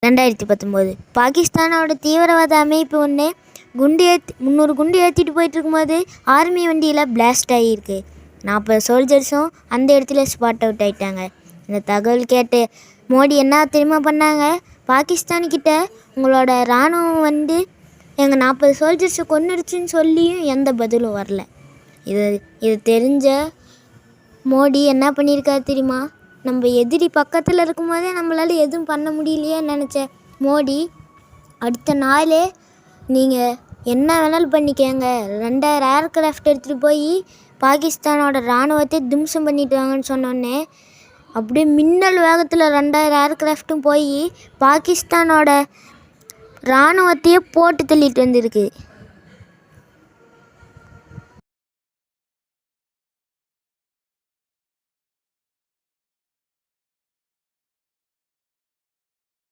2019 பாகிஸ்தானோட தீவிரவாத அமைப்பு ஒன்று 300 குண்டு ஏற்றிட்டு போயிட்டு இருக்கும்போது ஆர்மி வண்டியில் பிளாஸ்ட் ஆகியிருக்கு. 40 சோல்ஜர்ஸும் அந்த இடத்துல ஸ்பாட் அவுட் ஆகிட்டாங்க. இந்த தகவல் கேட்டு மோடி என்ன தெரியுமா பண்ணாங்க? பாகிஸ்தான்கிட்ட உங்களோட இராணுவம் எங்கள் 40 சோல்ஜர்ஸை கொன்னுடுச்சுன்னு சொல்லியும் எந்த பதிலும் வரல. இது தெரிஞ்ச மோடி என்ன பண்ணியிருக்காரு தெரியுமா? நம்ம எதிரி பக்கத்தில் இருக்கும்போதே நம்மளால் எதுவும் பண்ண முடியலையே நினச்ச மோடி அடுத்த நாளே நீங்கள் என்ன வேணாலும் பண்ணிக்கங்க, 2000 ஏர்க்ராஃப்ட் எடுத்துகிட்டு போய் பாகிஸ்தானோட இராணுவத்தை தும்சம் பண்ணிட்டு வாங்கன்னு சொன்னோன்னே அப்படியே மின்னல் வேகத்தில் 2000 ஏர்க்ராஃப்ட்டும் போய் பாகிஸ்தானோட இராணுவத்தையே போட்டு தள்ளிட்டு வந்திருக்கு.